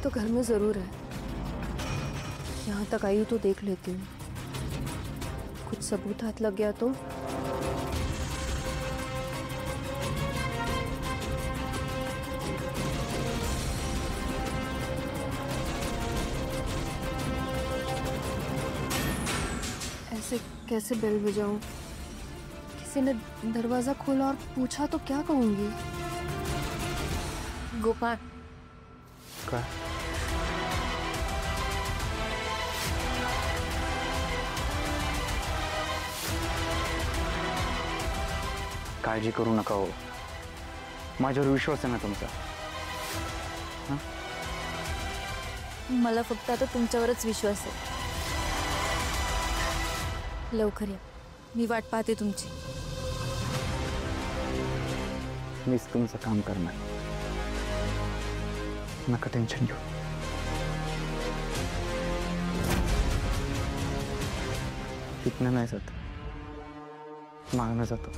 तो घर में जरूर है। यहाँ तक आई हूँ तो देख लेती हूँ, कुछ सबूत हाथ लग गया तो। ऐसे कैसे बेल बजाऊं? किसी ने दरवाजा खोला और पूछा तो क्या कहूंगी? गोपाल का? काळजी करू नका हो, माझ्यावर विश्वास आहे ना तुमचा? मला फक्त आता तुमच्यावरच विश्वास आहे। लवकर या, मी वाट पाहते तुमची। मीच तुमचं काम करणार, नका टेन्शन घेऊ। इथनं नाही जात, मागणं जातो।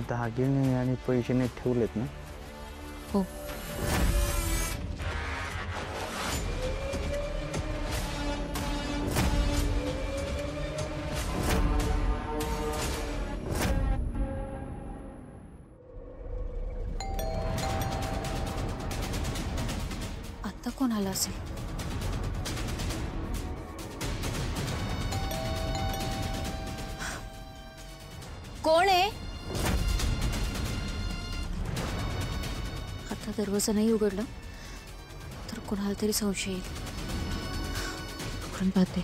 दागिने आणि पैसे ठेवलेत ना? हो। आता कोण आला असेल? कोण आहे? आता दरवाजा नाही उघडला तर कोणाला तरी संशय येईल। उघडून पाहते।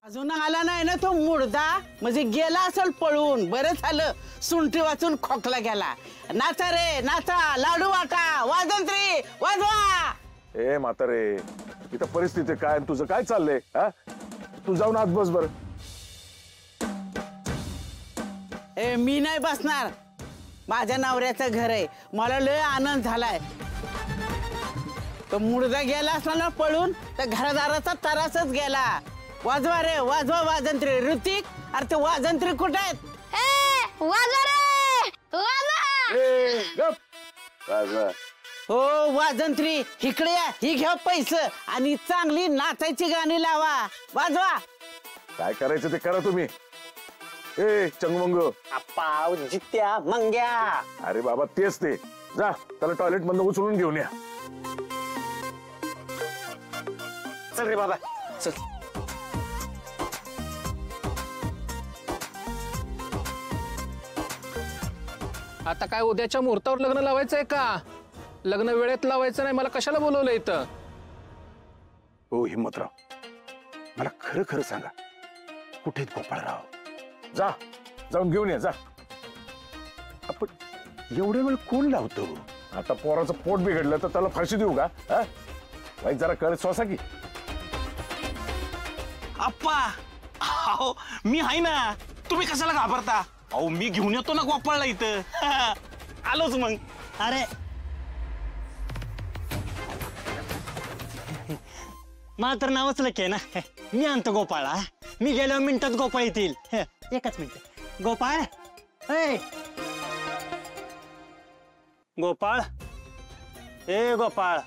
अजून आला नाही ना तो मुर्दा, म्हणजे गेला असेल पळून। बरं झालं सुंठी वाचून खोकला गेला। नाचा रे नाचा, लाडू वाटा, वाजंत्री वाजवा। ए म्हातारे, इथं परिस्थिती काय, तुझं काय चाललंय? तू जाऊन आत बस बर। ए मी नाही बसणार, माझ्या नवऱ्याचं घर आहे, मला लय आनंद झालाय। तो मुर्दा गेला असला ना पळून तर घरदाराचा तरासच गेला। वाजवा रे वाजवा वाजंत्री। ऋतिक, अरे ते वाजंत्री कुठे आहेत? वाजा रे वाजा। ए गप वाजवा। हो वाजंत्री, इकडे या, ही घ्या पैसे आणि चांगली नाचायची गाणी लावा। वाजवा। काय करायचं ते करा तुम्ही। ए चंगमंग, अप्पा जित्या मंग्या। अरे बाबा तेच ते, जा त्याला टॉयलेट मधून उचलून घेऊन या। चल रे बाबा चल। आता काय उद्याच्या मुहूर्तावर लग्न लावायचंय का? लग्न वेळेत लावायचं नाही, मला कशाला बोलवलं इथं? हो हिम्मतराव, मला खरं खरं सांगा, कुठे गोपाळराव? जा जाऊन घेऊन या जा। आपण एवढे वेळ कोण लावतो? आता पोराचं पोट बिघडलं तर त्याला फाशी देऊ का? वाईट जरा कळ स्वसा की। अप्पा अहो मी आहे ना, तुम्ही कशाला घाबरता? अहो मी घेऊन येतो ना गोपाळला इथं। आलोच मग। अरे मला तर नावच लके ना, मी आणतो गोपाळा। मी गेल्या मिनिटात गोपाळ येतील। एकच मिनिट। गोपाळ, ए गोपाळ, ए गोपाळ,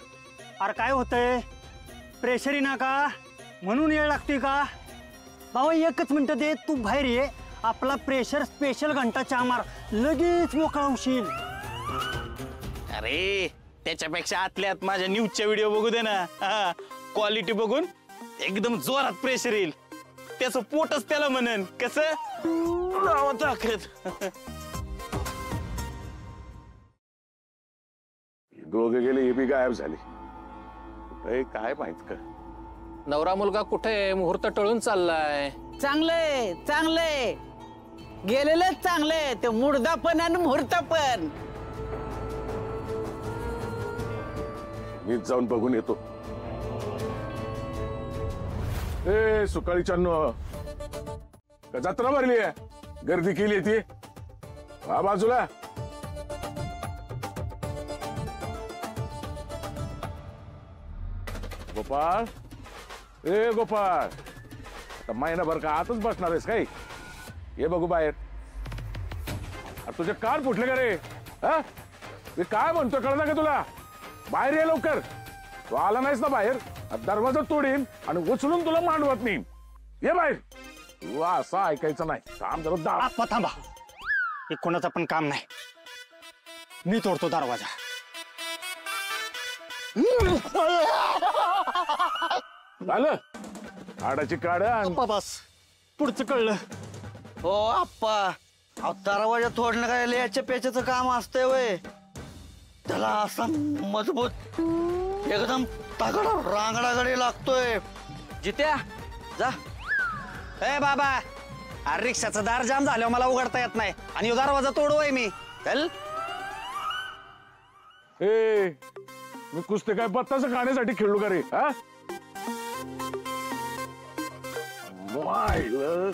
अरे काय होतंय? प्रेशर ना का म्हणून येळ लागते का? बाबा एकच मिनिट दे, तू बाहेर ये। आपला प्रेशर स्पेशल घंटा चहा मार, लगेच मोकळा होशील। अरे त्याच्यापेक्षा आतल्यात माझ्या न्यूजच्या व्हिडिओ बघू दे ना, क्वालिटी बघून एकदम जोरात प्रेशर येईल। त्याचं पोटच त्याला म्हणन कसं ताकद। दोघे गेले, हे बी गायब झाली। काय माहित का? नवरा मुलगा कुठे? मुहूर्त टळून चाललाय। चांगले चांगले गेलेलेच चांगले, ते मुर्दा पण आणि मुहूर्त पण। मीच जाऊन बघून येतो। ए सुकाळीच्यानो, जत्रा भरली आहे, गर्दी केली ती हा बाजूला। गोपाळ ए गोपाळ, आता महिनाभर का आतच बसणार आहेस काही? ये बघू बाहेर. अरे तुझे कान फुटले का रे? हा? मी काय म्हणतोय कळलं का तुला? बाहेर ये लवकर. तू आला नाहीस ना बाहेर, दरवाजा तोडीन आणि उचलून तुला मांडवत नाही. ये बाहेर. तू असं ऐकायचं नाही. थांब जरा दाब. आप्पा थांबा, हे कोणाचं पण काम नाही. मी तोडतो दरवाजा. झालं काडाची काढ. आप्पा बस, पुढचं कळलं. हो आप्पा, अहो दरवाजा तोडणं काय याच्या पेच्याचं काम असतंय वय. त्याला असा मजबूत एकदम तगडा रांगडागडी लागतोय. जित्या जा. ए बाबा, अरे रिक्षाचं दार जाम झाल्यावर मला उघडता येत नाही आणि ह्यो दरवाजा तोडवय मी. चल. ए मी कुस्ते काय बत्ताचं खाण्यासाठी खेळलो का रे? हा वाहिलं.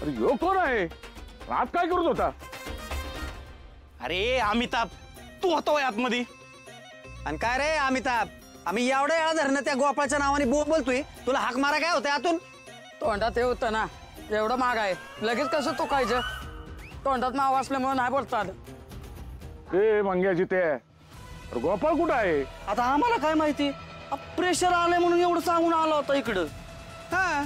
अरे यो कोण आहे? रात काय करत होता? अरे अमिताभ, तू होतो वय आतमध्ये. आणि काय रे अमिताभ, आम्ही एवढ्या वेळा धरणं त्या गोपाळच्या नावाने बोलतोय, तुला हाक मारा काय होतंय आतून? तोंडात हे होतं ना, एवढं महाग आहे, लगेच कसं तो खायचं? तोंडात नाव असल्यामुळे नाही बोलता आलं. ए मंग्याची ते अरे गोपाळ कुठं आहे? आता आम्हाला काय माहिती, प्रेशर आलंय म्हणून एवढं सांगून आला होता इकडं. हा